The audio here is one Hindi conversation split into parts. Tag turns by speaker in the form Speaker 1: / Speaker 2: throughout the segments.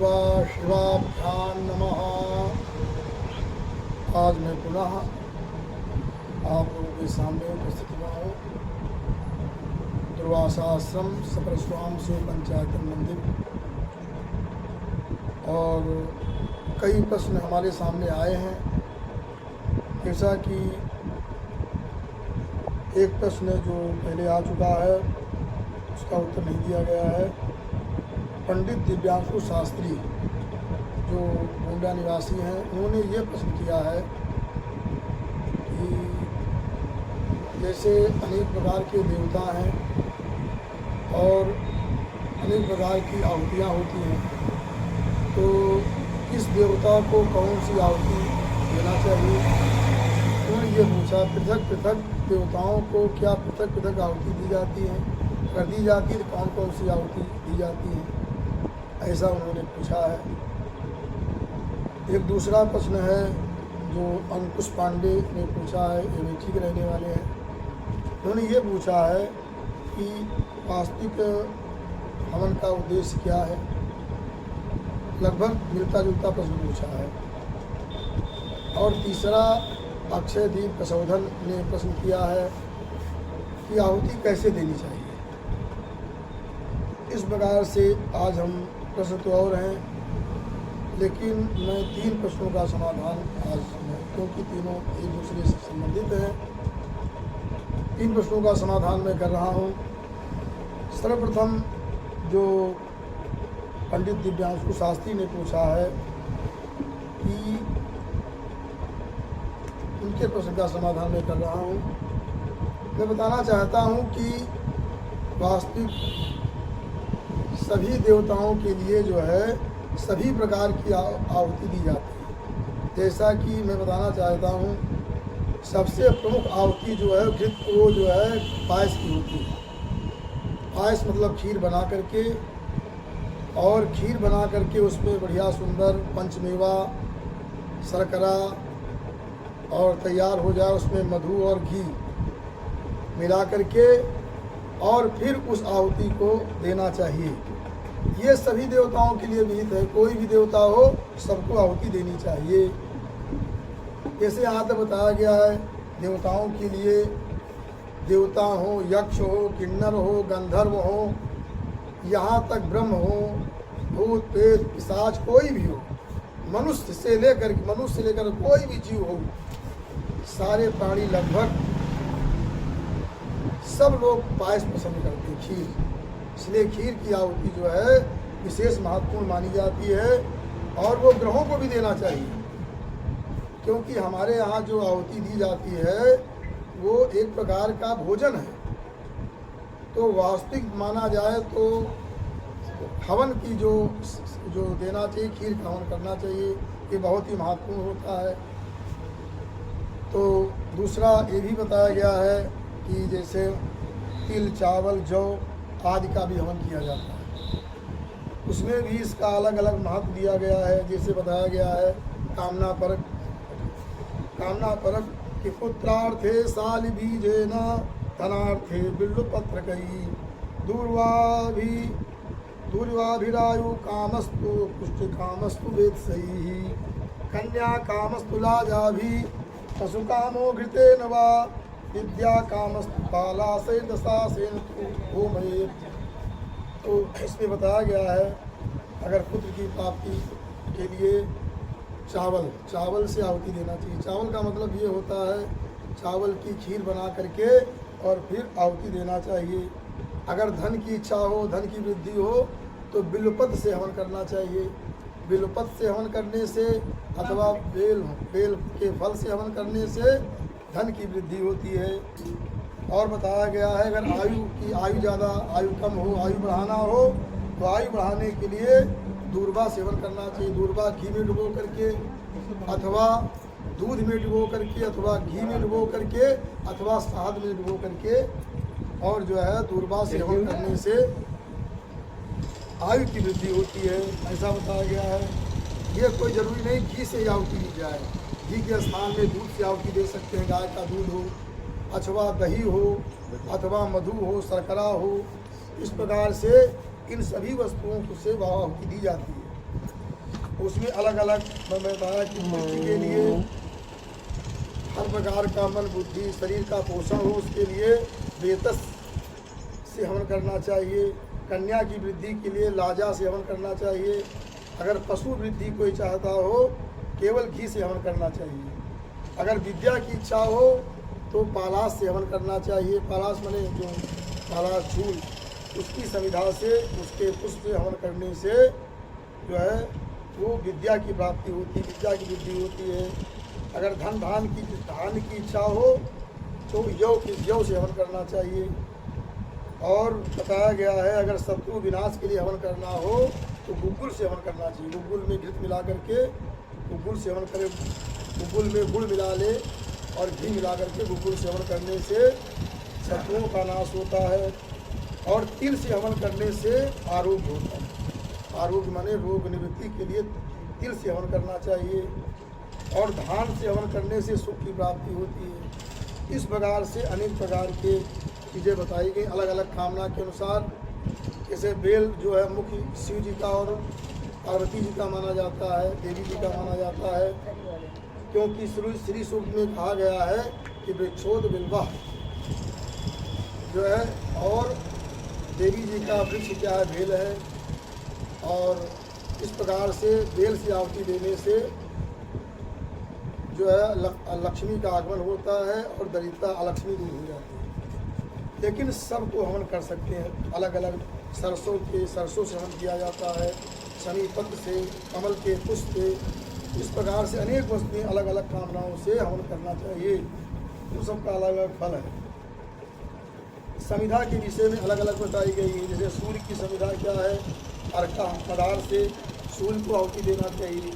Speaker 1: शिवाभ्यां नमः। आज मैं पुनः आप लोगों के सामने उपस्थित हुआ हूँ दुर्वासाश्रम सपरस्वाम से पंचायत मंदिर, और कई प्रश्न हमारे सामने आए हैं। जैसा कि एक प्रश्न जो पहले आ चुका है उसका उत्तर नहीं दिया गया है। पंडित दिव्यांशु शास्त्री जो गोंडा निवासी हैं, उन्होंने ये प्रश्न किया है कि जैसे अनेक प्रकार के देवता हैं और अनेक प्रकार की आहुतियाँ होती हैं, तो किस देवता को कौन सी आहुति देना चाहिए। उन्होंने ये पूछा, पृथक पृथक देवताओं को क्या पृथक पृथक आहुति दी जाती है, अगर दी जाती है तो कौन कौन सी आहुति दी जाती है, ऐसा उन्होंने पूछा है। एक दूसरा प्रश्न है जो अंकुश पांडे ने पूछा है, एवेची के रहने वाले हैं। उन्होंने ये पूछा है कि वास्तविक हवन का उद्देश्य क्या है। लगभग मिलता जुलता प्रश्न पूछा है। और तीसरा अक्षयदीप प्रशोधन ने प्रश्न किया है कि आहुति कैसे देनी चाहिए। इस प्रकार से आज हम प्रश्न तो और हैं, लेकिन मैं 3 प्रश्नों का समाधान आज, क्योंकि तीनों एक दूसरे से संबंधित हैं, 3 प्रश्नों का समाधान मैं कर रहा हूँ। सर्वप्रथम जो पंडित दिव्यांशु शास्त्री ने पूछा है कि उनके प्रश्न का समाधान मैं कर रहा हूँ। मैं बताना चाहता हूँ कि वास्तविक सभी देवताओं के लिए जो है सभी प्रकार की आहुति दी जाती है। जैसा कि मैं बताना चाहता हूँ, सबसे प्रमुख आहुति जो है वो जो है पायस की होती है। पायस मतलब खीर बना करके, और खीर बना करके उसमें बढ़िया सुंदर पंचमेवा शर्करा और तैयार हो जाए, उसमें मधु और घी मिला करके और फिर उस आहुति को देना चाहिए। ये सभी देवताओं के लिए विहित है, कोई भी देवता हो सबको आहुति देनी चाहिए। जैसे यहाँ तक बताया गया है, देवताओं के लिए देवता हो, यक्ष हो, किन्नर हो, गंधर्व हो, यहाँ तक ब्रह्म हो, भूत प्रेत पिशाच कोई भी हो, मनुष्य से लेकर कोई भी जीव हो, सारे प्राणी लगभग सब लोग पायस पसंद करते हैं, खीर। इसलिए खीर की आहुति जो है विशेष महत्वपूर्ण मानी जाती है, और वो ग्रहों को भी देना चाहिए, क्योंकि हमारे यहाँ जो आहुति दी जाती है वो एक प्रकार का भोजन है। तो वास्तविक माना जाए तो हवन की जो देना चाहिए, खीर का हवन करना चाहिए, ये बहुत ही महत्वपूर्ण होता है। तो दूसरा ये भी बताया गया है कि जैसे तिल, चावल, जौ आदि का भी हवन किया जाता है, उसमें भी इसका अलग अलग महत्व दिया गया है। जैसे बताया गया है कामना परक कि पुत्रार्थे साल बीजेन धनार्थे बिल्लुपत्र कई दूर्वाभिरायु कामस्तु पुष्टि कामस्तु वेद सही कन्या कामस्तु लाजाभि पशु कामो घृतेन वा विद्या कामस्तु बालासेन दशासेन होमये। तो इसमें बताया गया है अगर पुत्र की प्राप्ति के लिए चावल से आहुति देना चाहिए। चावल का मतलब ये होता है चावल की खीर बना करके और फिर आहुति देना चाहिए। अगर धन की इच्छा हो, धन की वृद्धि हो, तो बिल्वपत्र से हवन करना चाहिए। बिल्वपत्र से हवन करने से अथवा बेल के फल से हवन करने से धन की वृद्धि होती है। और बताया गया है अगर आयु ज़्यादा, आयु कम हो, आयु बढ़ाना हो, तो आयु बढ़ाने के लिए दूर्वा सेवन करना चाहिए। दूर्वा घी में डुबो करके अथवा दूध में डुबो करके अथवा घी में डुबो करके अथवा शहद में डुबो करके, और जो है दूर्वा सेवन करने से आयु की वृद्धि होती है, ऐसा बताया गया है। ये कोई ज़रूरी नहीं घी से आहुति दी जाए, घी के स्थान में दूध से आहुति दे सकते हैं। गाय का दूध हो अथवा दही हो अथवा मधु हो, शर्करा हो, इस प्रकार से इन सभी वस्तुओं से आहुति दी जाती है। उसमें अलग अलग मैं बताया कि मृत्यु के लिए हर प्रकार का मन बुद्धि शरीर का पोषण हो, उसके लिए वेतस से हवन करना चाहिए। कन्या की वृद्धि के लिए लाजा से हवन करना चाहिए। अगर पशु वृद्धि कोई चाहता हो केवल घी से हवन करना चाहिए। अगर विद्या की इच्छा हो तो पालास से हवन करना चाहिए। पालास माने जो पालास झूल, उसकी संविधा से उसके पुष्प से हवन करने से जो है वो विद्या की प्राप्ति होती, विद्या की वृद्धि होती है। अगर धान की इच्छा हो तो यौ से हवन करना चाहिए। और बताया गया है अगर शत्रु विनाश के लिए हवन करना हो तो गुग्गुल से हवन करना चाहिए। गुग्गुल में घृत मिला करके गुग्गुल से हवन करें, गुग्गुल में गुड़ मिला ले और घी मिला करके गुग्गुल से हवन करने से शत्रुओं का नाश होता है। और तिल से हवन करने से आरोग्य होता है। आरोग्य माने रोग निवृत्ति के लिए तिल से हवन करना चाहिए। और धान से हवन करने से सुख की प्राप्ति होती है। इस प्रकार से अनेक प्रकार के चीज़ें बताई गई अलग अलग कामना के अनुसार। जैसे बेल जो है मुख्य शिव जी का और पार्वती जी का माना जाता है, देवी जी का माना जाता है, क्योंकि श्री सूक्त में कहा गया है कि वृक्षोद बिल्वा जो है, और देवी जी का वृक्ष क्या है, बेल है। और इस प्रकार से बेल से आहुति देने से जो है लक्ष्मी का आगमन होता है और दरिद्रता अलक्ष्मी दूर हो जाती है। लेकिन सबको हवन कर सकते हैं। अलग अलग सरसों से हवन किया जाता है, शनि पत्र से, कमल के पुष्प से। इस प्रकार से अनेक वस्तुएं अलग अलग कामनाओं से हवन करना चाहिए। तो सबका अलग अलग फल है। संविधा के विषय में अलग अलग बताई गई है। जैसे सूर्य की संविधा क्या है, अर्का पदार्थ से सूर्य को आहुति देना चाहिए।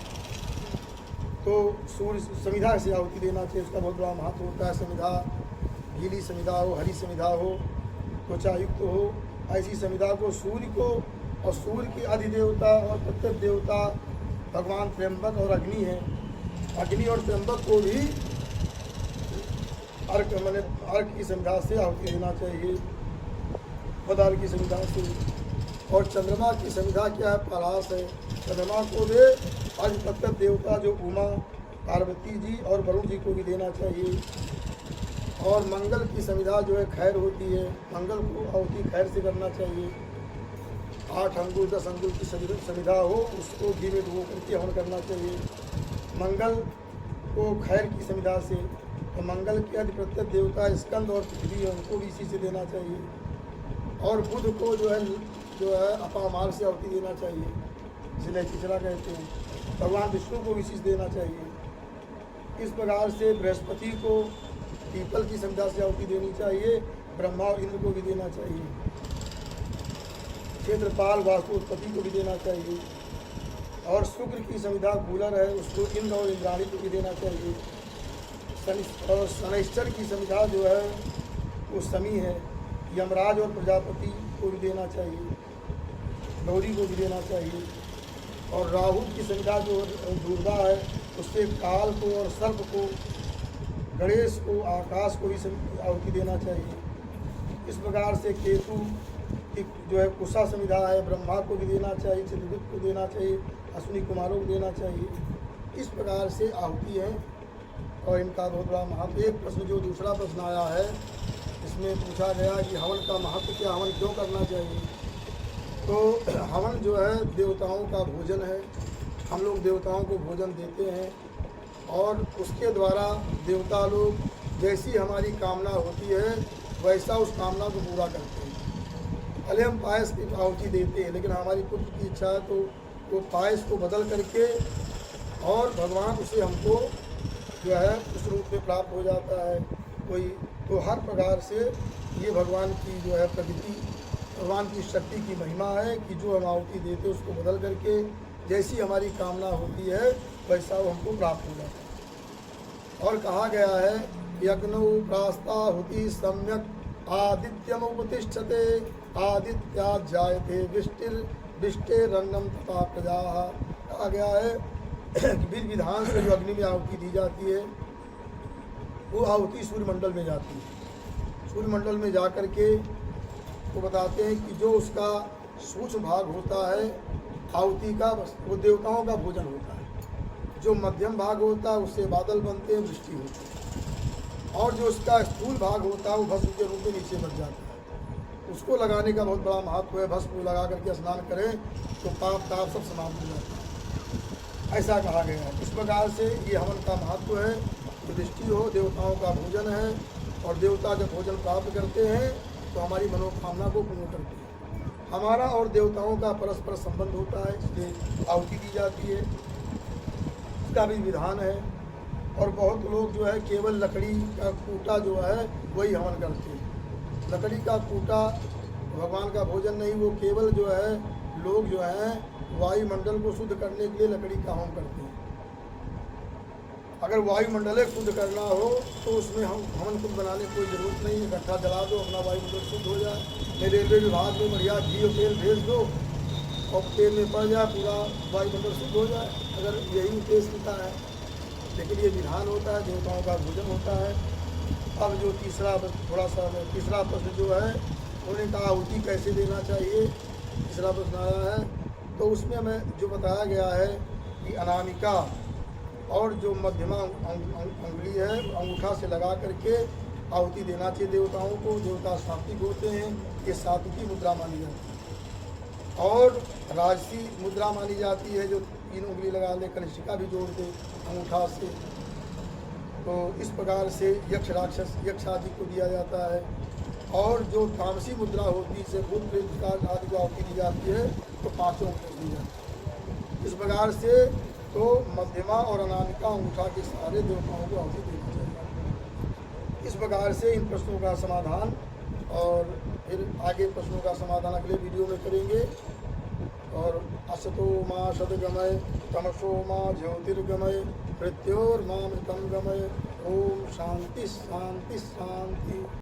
Speaker 1: तो सूर्य संविधा से आहुति देना चाहिए, उसका बहुत बड़ा महत्व होता है। संविधा गीली संविधा हो, हरी संविधा हो, त्वचायुक्त हो, ऐसी संविधा को सूर्य को, और सूर्य के अधिदेवता और प्रत्येक देवता भगवान त्र्यंबक और अग्नि है। अग्नि और त्र्यंबक को भी अर्क की संविधा से आहुति देना चाहिए, पदार्थ की संविधा से। और चंद्रमा की संविधा क्या है, पलाश है। चंद्रमा को दे अधिपत्य देवता जो उमा, पार्वती जी और वरुण जी को भी देना चाहिए। और मंगल की संविधा जो है खैर होती है, मंगल को आहुति खैर से करना चाहिए। 8 अंगुल 10 अंगुल की संविधा हो, उसको घी में डुबो करके हवन करना चाहिए। मंगल को खैर की संविधा से, तो मंगल के अधिपत्य देवता स्कंद और पृथ्वी है, उनको भी इसी से देना चाहिए। और बुध को जो है अपामार से आहुति देना चाहिए, जिसे चिचरा कहते हैं। भगवान विष्णु को विशेष देना चाहिए। इस प्रकार से बृहस्पति को पीपल की संविधा से आहुति देनी चाहिए, ब्रह्मा और इंद्र को भी देना चाहिए। क्षेत्रपाल वास्तुपति को भी देना चाहिए। और शुक्र की संविधा कूलर है, उसको इंद्र और इंद्राणी को भी देना चाहिए। और शनिश्चर की संविधा जो है वो शमी है, यमराज और प्रजापति को भी देना चाहिए, गौरी को भी देना चाहिए। और राहु की संविधा जो दुर्गा है, उससे काल को और सर्प को, गणेश को, आकाश को भी आहुति देना चाहिए। इस प्रकार से केतु की जो है कुशा संविधा है, ब्रह्मा को भी देना चाहिए, चित्रगुप्त को देना चाहिए, अश्विनी कुमारों को देना चाहिए। इस प्रकार से आहुति है और इनका बहुत बड़ा महत्व। एक प्रश्न जो दूसरा प्रश्न आया है, इसमें पूछा गया कि हवन का महत्व क्या, हवन क्यों करना चाहिए। तो हवन जो है देवताओं का भोजन है। हम लोग देवताओं को भोजन देते हैं और उसके द्वारा देवता लोग जैसी हमारी कामना होती है वैसा उस कामना को पूरा करते हैं। भले हम पायस की आहुति देते हैं, लेकिन हमारी पुत्र की इच्छा है तो वो पायस को बदल करके और भगवान उसे हमको जो है उस रूप में प्राप्त हो जाता है। कोई तो हर प्रकार से ये भगवान की जो है प्रकृति, भगवान की शक्ति की महिमा है कि जो हम आहुति देते हैं उसको बदल करके जैसी हमारी कामना होती है वैसा वो हमको प्राप्त हो जाता है। और कहा गया है यज्ञ प्रास्ताहुति सम्यक आदित्यम उपतिष्ठते आदित्या जायते विष्टिरन्नम तथा प्रजा। कहा गया है विधि विधान से जो अग्नि में आहुति दी जाती है वो आहुति सूर्यमंडल में जाती है। सूर्यमंडल में जा कर के वो बताते हैं कि जो उसका सूक्ष्म भाग होता है आहुति का, वो देवताओं का भोजन होता है। जो मध्यम भाग होता है उससे बादल बनते हैं, वृष्टि होती है। और जो उसका स्थूल भाग होता है वो भस्म के रूप में नीचे बच जाता है। उसको लगाने का बहुत बड़ा महत्व है। भस्म को लगा करके स्नान करें तो पाप ताप सब समाप्त हो जाता है, ऐसा कहा गया है। इस प्रकार से ये हवन का महत्व है। युधिष्ठिर हो देवताओं का भोजन है, और देवता जब भोजन प्राप्त करते हैं तो हमारी मनोकामना को पूर्ण करते हैं। हमारा और देवताओं का परस्पर संबंध होता है, इसलिए आहुति दी जाती है, इसका भी विधान है। और बहुत लोग जो है केवल लकड़ी का कूटा जो है वही हवन करते हैं। लकड़ी का कूटा भगवान का भोजन नहीं, वो केवल जो है लोग जो हैं वायुमंडल को शुद्ध करने के लिए लकड़ी का हवन करते हैं। अगर वायुमंडल शुद्ध करना हो तो उसमें हम हवन कुछ बनाने की कोई ज़रूरत नहीं है। इकट्ठा जला दो, अपना वायुमंडल शुद्ध हो जाए। नहीं, रेलवे विभाग में बढ़िया घी और तेल भेज दो और तेल में पड़ जाए, पूरा वायुमंडल शुद्ध हो जाए, अगर यही उद्देश्य होता है। लेकिन ये विधान होता है, देवताओं का भोजन होता है। अब जो तीसरा प्रश्न जो है उन्होंने कहा आहुति कैसे देना चाहिए, तीसरा प्रश्न आया है। तो उसमें हमें जो बताया गया है कि अनामिका और जो मध्यमा अंगुली है अंगूठा से लगा करके आहुति देना चाहिए देवताओं को। देवता सात्विक होते हैं, ये सात्विकी मुद्रा मानी जाती है। और राजसी मुद्रा मानी जाती है, जो 3 उंगली लगा ले, कनिष्ठिका भी जोड़ दे अंगूठा से। तो इस प्रकार से यक्ष राक्षस यक्ष आदि को दिया जाता है। और जो तामसी मुद्रा होती है, जैसे भूत प्रेत आदि को आहुति दी जाती है, तो 5 को दी जाती है। इस प्रकार से तो मध्यमा और अनामिका अंगूठा के सारे देवताओं को आहुति देनी चाहिए। इस प्रकार से इन प्रश्नों का समाधान, और फिर आगे प्रश्नों का समाधान अगले वीडियो में करेंगे। और असतो मां सद्गमय तमसो मां ज्योतिर्गमय मृत्योर्मामृतं गमय। ओम शांति शांति शांति।